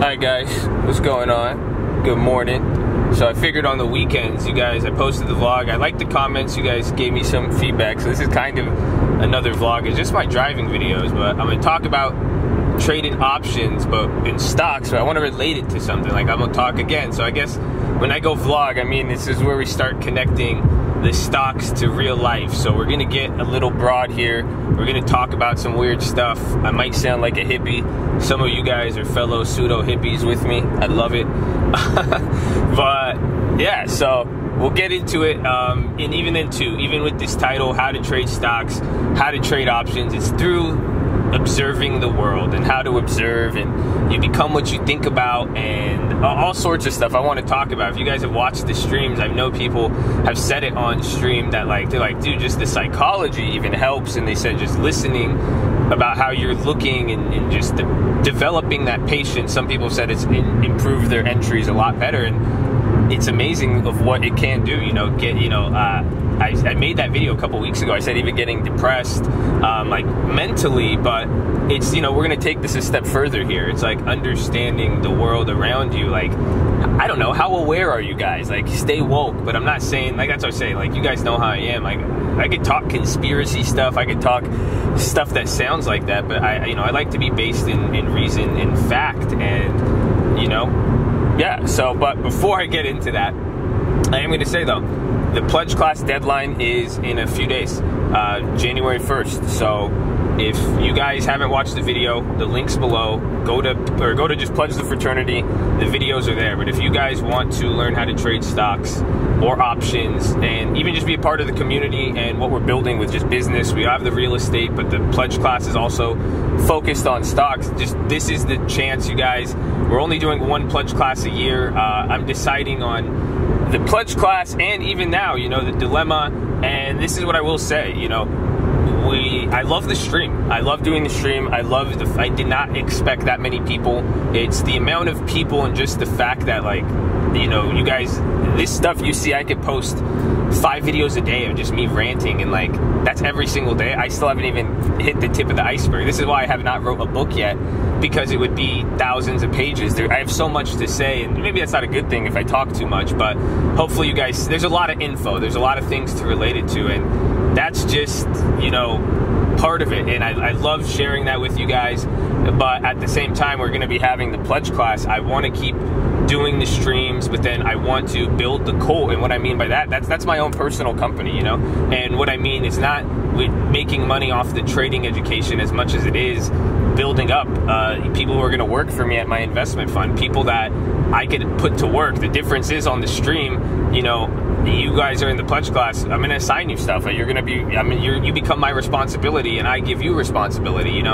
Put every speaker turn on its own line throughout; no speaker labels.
Hi guys, what's going on? Good morning. So I figured on the weekends, you guys, I posted the vlog. I liked the comments. You guys gave me some feedback. So this is kind of another vlog. It's just my driving videos, but I'm gonna talk about trading options, but in stocks. So I want to relate it to something. Like I'm gonna talk again. So I guess when I go vlog, I mean, this is where we start connecting the stocks to real life. So we're gonna get a little broad here. We're gonna talk about some weird stuff. I might sound like a hippie. Some of you guys are fellow pseudo hippies with me. I love it. But yeah, so we'll get into it. And even with this title, how to trade stocks, how to trade options, it's through observing the world and how to observe, and you become what you think about, and all sorts of stuff I want to talk about. If you guys have watched the streams, I know people have said it on stream that they're like, dude, just the psychology even helps, and they said just listening about how you're looking and just developing that patience. Some people said it's improved their entries a lot better, and it's amazing of what it can do. I made that video a couple weeks ago. I said even getting depressed, like mentally, but it's, we're gonna take this a step further here. It's like understanding the world around you. Like, I don't know, how aware are you guys? Like, stay woke, but I'm not saying, like, that's what I say, like, you guys know how I am. Like, I could talk conspiracy stuff, I could talk stuff that sounds like that, but I like to be based in reason and fact, and, yeah, so, but before I get into that, I am gonna say though, the pledge class deadline is in a few days, January 1st. So if you guys haven't watched the video, the link's below. Go to just Pledge the Fraternity. The videos are there. But if you guys want to learn how to trade stocks or options, and even just be a part of the community and what we're building with just business, we have the real estate, but the pledge class is also focused on stocks. Just this is the chance, you guys. We're only doing one pledge class a year. I'm deciding on the pledge class, and even now, the dilemma, and this is what I will say, I love the stream. I love doing the stream. I did not expect that many people. It's the amount of people and just the fact that, like, you guys, this stuff you see, I could post 5 videos a day of just me ranting, and like, that's every single day. I still haven't even hit the tip of the iceberg. This is why I have not wrote a book yet, because it would be thousands of pages. I have so much to say, and maybe that's not a good thing if I talk too much, but hopefully you guys, there's a lot of info, there's a lot of things to relate it to, and that's just, part of it, and I love sharing that with you guys. But at the same time, we're going to be having the pledge class. I want to keep doing the streams, but then I want to build the cult. And what I mean by that's my own personal company, and what I mean is not making money off the trading education as much as it is building up people who are going to work for me at my investment fund, people that I could put to work. The difference is on the stream, you guys are in the pledge class, I'm gonna assign you stuff. You're gonna be, you become my responsibility, and I give you responsibility, and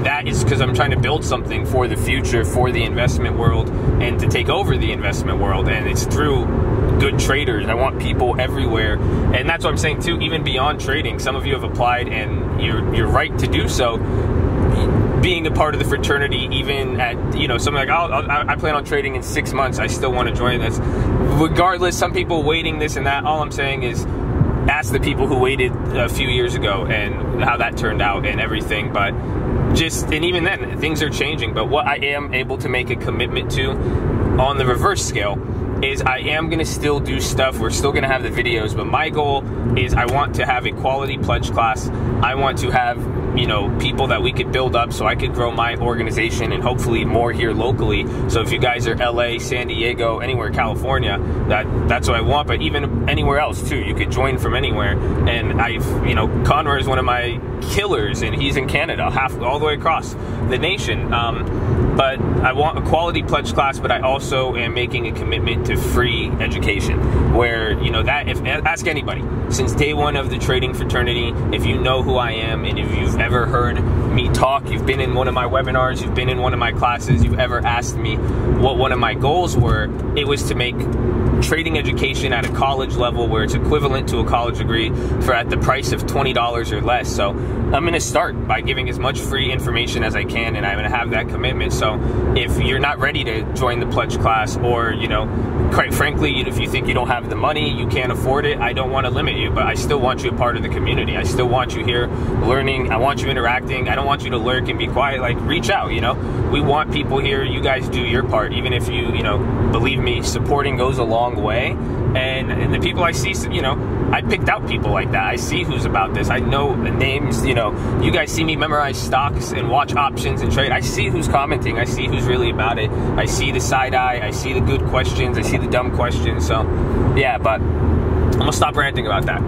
that is because I'm trying to build something for the future, for the investment world, and to take over the investment world, and it's through good traders. I want people everywhere, and that's what I'm saying too, even beyond trading. Some of you have applied, and you're right to do so. Being a part of the fraternity, even at, something like, I plan on trading in 6 months, I still want to join this. Regardless, some people waiting this and that, all I'm saying is ask the people who waited a few years ago and how that turned out and everything. But and even then, things are changing. But what I am able to make a commitment to on the reverse scale is I am going to still do stuff. We're still going to have the videos, but my goal is I want to have a quality pledge class. I want to have, people that we could build up so I could grow my organization, and hopefully more here locally. So if you guys are LA, San Diego, anywhere, California, that's what I want, but even anywhere else too. You could join from anywhere. And Conroy is one of my killers, and he's in Canada, all the way across the nation. But I want a quality pledge class, but I also am making a commitment to free education, where, ask anybody. Since day one of the trading fraternity, if you know who I am, and if you've ever heard me talk, you've been in one of my webinars, you've been in one of my classes, you've ever asked me what one of my goals were, it was to make trading education at a college level where it's equivalent to a college degree for at the price of $20 or less. So I'm going to start by giving as much free information as I can, and I'm going to have that commitment. So if you're not ready to join the pledge class, or, quite frankly, if you think you don't have the money, you can't afford it, I don't want to limit you, but I still want you a part of the community. I still want you here learning. I want you interacting. I don't want you to lurk and be quiet. Like, reach out, you know. We want people here. You guys do your part. Even if you know, believe me, supporting goes a long way. And the people I see, you know, I picked out people like that. I see who's about this. I know the names, you know. You guys see me memorize stocks and watch options and trade. I see who's commenting. I see who's really about it. I see the side eye. I see the good questions. I see the dumb questions. So, yeah, but I'm going to stop ranting about that.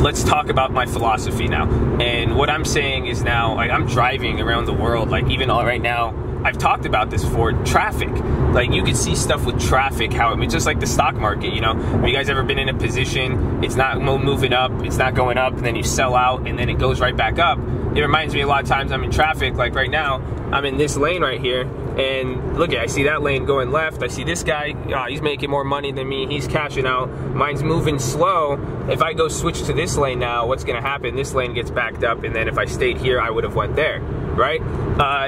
Let's talk about my philosophy now. And what I'm saying is now, like, I'm driving around the world, like, even right now, I've talked about this before, traffic. Like, you can see stuff with traffic, how it's just like the stock market, you know. Have you guys ever been in a position, it's not moving up, it's not going up, and then you sell out, and then it goes right back up? It reminds me a lot of times I'm in traffic, like right now, I'm in this lane right here, and look, I see that lane going left. I see this guy, he's making more money than me, he's cashing out, mine's moving slow. If I go switch to this lane now, what's gonna happen? This lane gets backed up, and then if I stayed here, I would have went there, right?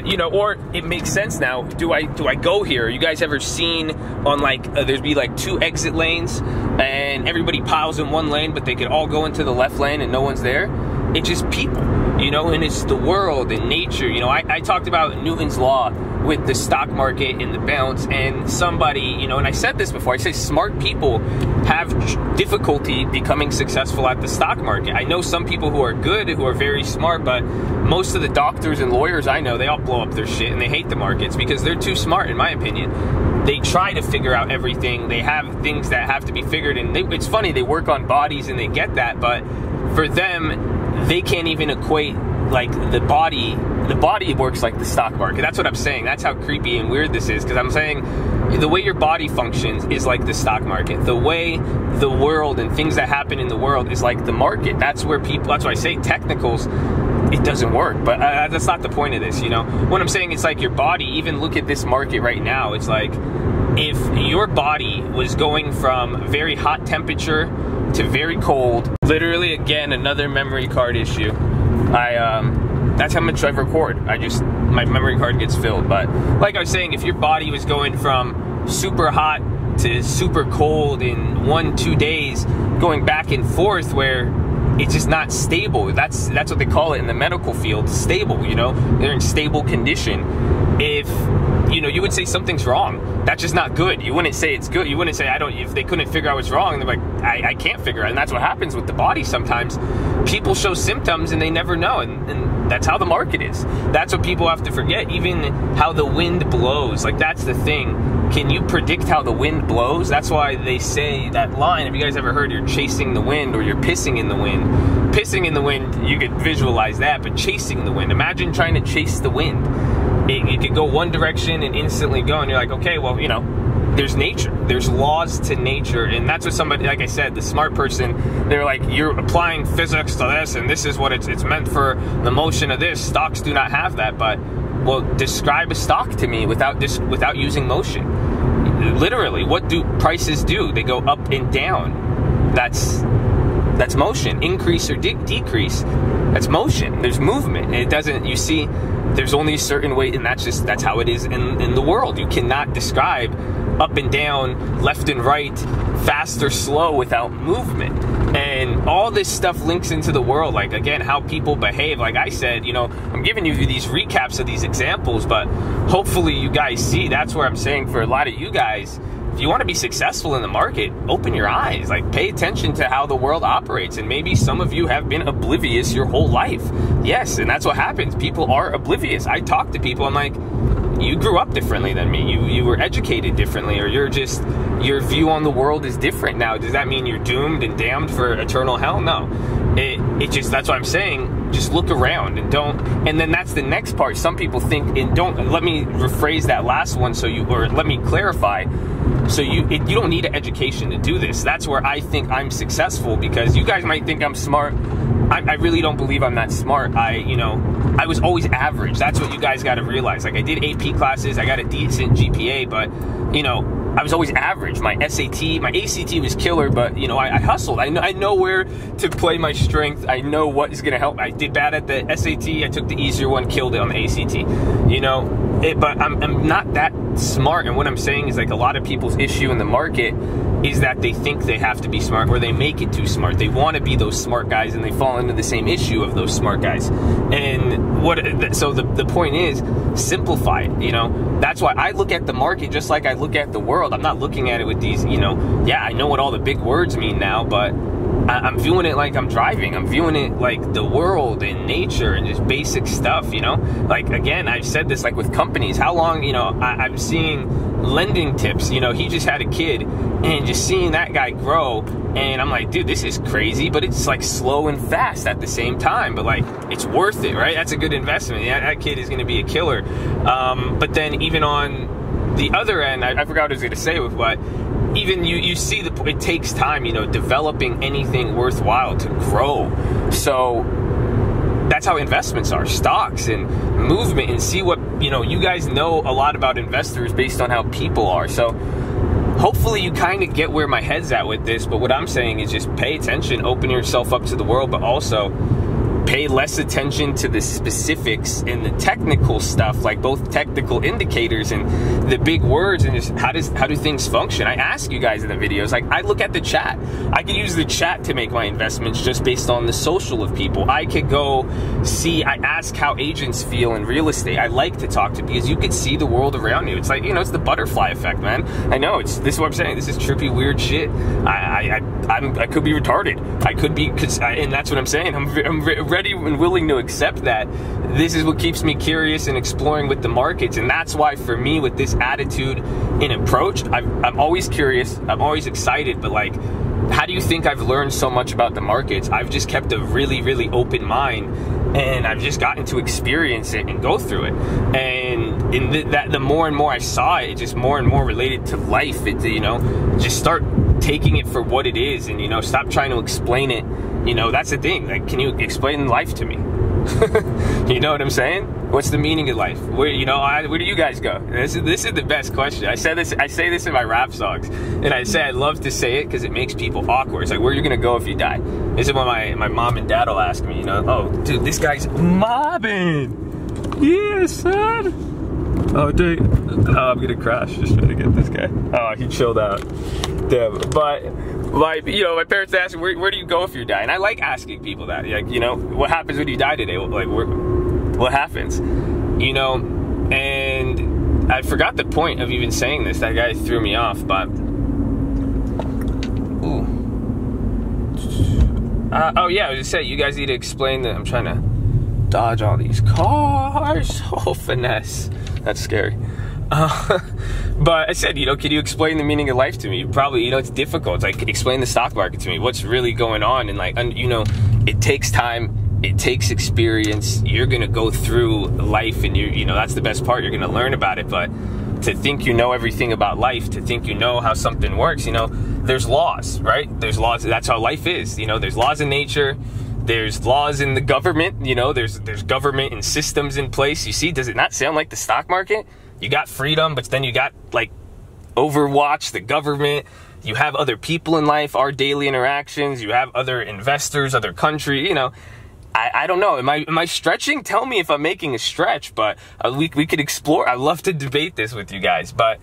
You know, or it makes sense now. Do I go here? You guys ever seen on like, there'd be like 2 exit lanes, and everybody piles in one lane, but they could all go into the left lane and no one's there? It's just people, you know, and it's the world and nature. You know, I talked about Newton's law with the stock market and the bounce, and somebody, you know, and I said this before, I say smart people have difficulty becoming successful at the stock market. I know some people who are good, who are very smart, but most of the doctors and lawyers I know, they all blow up their shit and they hate the markets because they're too smart, in my opinion. They try to figure out everything. They have things that have to be figured, and it's funny, they work on bodies and they get that, but for them, they can't even equate like the body works like the stock market. That's what I'm saying. That's how creepy and weird this is, because I'm saying the way your body functions is like the stock market. The way the world and things that happen in the world is like the market. That's where people, that's why I say technicals, it doesn't work, but that's not the point of this, you know. What I'm saying, it's like your body, even look at this market right now, it's like if your body was going from very hot temperature to very cold, literally, again, another memory card issue. That's how much I record. My memory card gets filled. But like I was saying, if your body was going from super hot to super cold in 1-2 days, going back and forth, where it's just not stable. That's what they call it in the medical field, stable, you know? They're in stable condition. If, you know, you would say something's wrong, that's just not good. You wouldn't say it's good. You wouldn't say, if they couldn't figure out what's wrong, and they're like, I can't figure out. And that's what happens with the body sometimes. People show symptoms and they never know, and that's how the market is. That's what people have to forget. Even how the wind blows, like, that's the thing. Can you predict how the wind blows? That's why they say that line, have you guys ever heard you're chasing the wind or you're pissing in the wind? Pissing in the wind, you could visualize that, but chasing the wind, imagine trying to chase the wind. It could go one direction and instantly go, and you're like, okay, well, you know, there's nature. There's laws to nature, and that's what somebody, like I said, the smart person, they're like, you're applying physics to this, and this is what it's meant for the motion of this. Stocks do not have that, but, well, describe a stock to me without using motion. Literally, what do prices do? They go up and down. That's motion. Increase or decrease, that's motion. There's movement. It doesn't, you see, there's only a certain way, and that's how it is in the world. You cannot describe up and down, left and right, fast or slow without movement. And all this stuff links into the world, like, again, how people behave. Like I said, you know, I'm giving you these recaps of these examples, but hopefully you guys see, that's where I'm saying for a lot of you guys, if you want to be successful in the market, open your eyes, like, pay attention to how the world operates. And maybe some of you have been oblivious your whole life. Yes, and that's what happens. People are oblivious. I talk to people, I'm like, you grew up differently than me. You were educated differently, or your view on the world is different now. Does that mean you're doomed and damned for eternal hell? No. It just, that's what I'm saying. Just look around and don't, and then that's the next part. Some people think, and don't, let me rephrase that last one or let me clarify. So you don't need an education to do this. That's where I think I'm successful, because you guys might think I'm smart. I really don't believe I'm that smart. I was always average. That's what you guys got to realize. Like, I did AP classes, I got a decent GPA, but, you know, I was always average. My SAT, my ACT was killer, but, you know, I hustled. I know where to play my strength. I know what is going to help. I did bad at the SAT. I took the easier one, killed it on the ACT. You know, but I'm not that smart. And what I'm saying is, like, a lot of people's issue in the market is that they think they have to be smart, or they make it too smart. They want to be those smart guys, and they fall into the same issue of those smart guys. And so the point is, simplify it, you know? That's why I look at the market just like I look at the world. I'm not looking at it with these, you know, yeah, I know what all the big words mean now, but I'm viewing it like I'm driving. I'm viewing it like the world and nature and just basic stuff, you know? Like, again, I've said this, like with companies, how long, you know, I'm seeing lending tips, you know, he just had a kid, and just seeing that guy grow, and I'm like, dude, this is crazy, but it's like slow and fast at the same time, but like, it's worth it, right? That's a good investment. Yeah, that kid is going to be a killer. But then even on the other end, I forgot what I was going to say with what, even you see it takes time, you know, developing anything worthwhile to grow. So that's how investments are, stocks and movement, and see what, you know, you guys know a lot about investors based on how people are. So hopefully you kind of get where my head's at with this, but what I'm saying is just pay attention, open yourself up to the world, but also pay less attention to the specifics and the technical stuff, like both technical indicators and the big words, and just how do things function. I ask you guys in the videos, like I look at the chat. I could use the chat to make my investments just based on the social of people. I could go see, I ask how agents feel in real estate. I like to talk to, because you could see the world around you. It's like, you know, it's the butterfly effect, man. I know, this is what I'm saying. This is trippy, weird shit. I could be retarded. I could be, and that's what I'm saying. I'm ready and willing to accept that. This is what keeps me curious and exploring with the markets, and that's why for me, with this attitude and approach, I'm always curious, I'm always excited, but like, how do you think I've learned so much about the markets? I've just kept a really, really open mind, and I've just gotten to experience it and go through it. And the more and more I saw it, just more and more related to life. You know, just start taking it for what it is, and, you know, stop trying to explain it. You know, that's the thing. Like, can you explain life to me? You know what I'm saying? What's the meaning of life? Where, you know, where do you guys go? This is the best question. I say this in my rap songs, and I say I love to say it because it makes people awkward. It's like, where are you gonna go if you die? This is when my mom and dad will ask me, you know, oh, dude, this guy's mobbing. Yeah, son. Oh, dude. Oh, I'm gonna crash just trying to get this guy. Oh, he chilled out. Damn. But like, you know, my parents ask me, where do you go if you die? And I like asking people that. Like, you know, what happens when you die today? Like, what happens? You know, and I forgot the point of even saying this. That guy threw me off, but ooh. Oh yeah, I was just saying, you guys need to explain that. I'm trying to dodge all these cars. Oh, finesse. That's scary. But I said, you know, can you explain the meaning of life to me? Probably, you know, it's difficult. It's like, explain the stock market to me. What's really going on? And like, you know, it takes time. It takes experience. You're going to go through life, and you know, that's the best part. You're going to learn about it. But to think you know everything about life, to think you know how something works, you know, there's laws, right? There's laws. That's how life is. You know, there's laws in nature. There's laws in the government. You know, there's government and systems in place. You see, does it not sound like the stock market? You got freedom, but then you got like Overwatch, the government. You have other people in life, our daily interactions. You have other investors, other country. You know, I don't know. Am I stretching? Tell me if I'm making a stretch, but we could explore. I love to debate this with you guys, but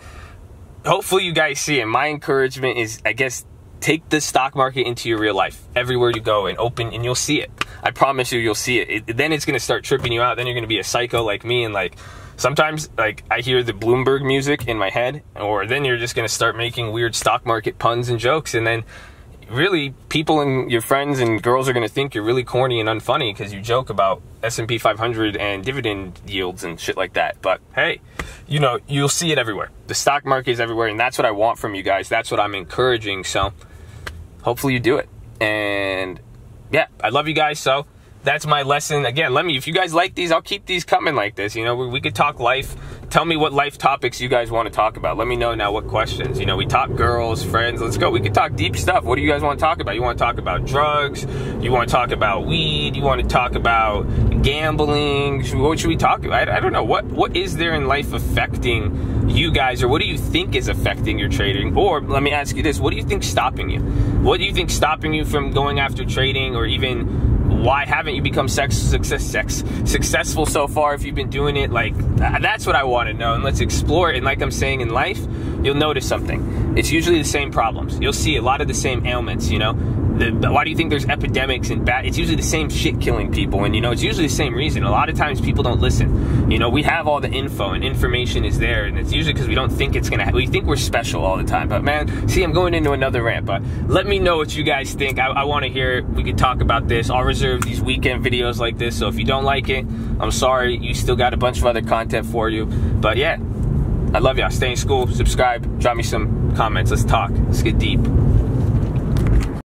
hopefully you guys see it. My encouragement is, I guess, take the stock market into your real life. Everywhere you go, and open, and you'll see it. I promise you, you'll see it. Then it's going to start tripping you out. Then you're going to be a psycho like me, and like, sometimes, like, I hear the Bloomberg music in my head, or then you're just going to start making weird stock market puns and jokes, and then really people and your friends and girls are going to think you're really corny and unfunny because you joke about S&P 500 and dividend yields and shit like that. But hey, you know, you'll see it everywhere. The stock market is everywhere, and that's what I want from you guys. That's what I'm encouraging. So hopefully you do it. And yeah, I love you guys. So that's my lesson. Again, if you guys like these, I'll keep these coming like this. You know, we could talk life. Tell me what life topics you guys want to talk about. Let me know now what questions. You know, we talk girls, friends. Let's go. We could talk deep stuff. What do you guys want to talk about? You want to talk about drugs? You want to talk about weed? You want to talk about gambling? What should we talk about? I don't know. What is there in life affecting you guys, or what do you think is affecting your trading? Or let me ask you this. What do you think stopping you? What do you think stopping you from going after trading, or even why haven't you become successful so far if you've been doing it? Like, that's what I want to know, and let's explore it. And like I'm saying in life, you'll notice something. It's usually the same problems. You'll see a lot of the same ailments, you know. Why do you think there's epidemics and it's usually the same shit killing people, and you know, it's usually the same reason. A lot of times people don't listen. You know, we have all the info and information is there, and it's usually because we don't think it's gonna we think we're special all the time. But man, see, I'm going into another rant, but let me know what you guys think. I want to hear it. We could talk about this. I'll reserve these weekend videos like this, so if you don't like it, I'm sorry. You still got a bunch of other content for you. But yeah, I love y'all. Stay in school, subscribe, drop me some comments. Let's talk. Let's get deep.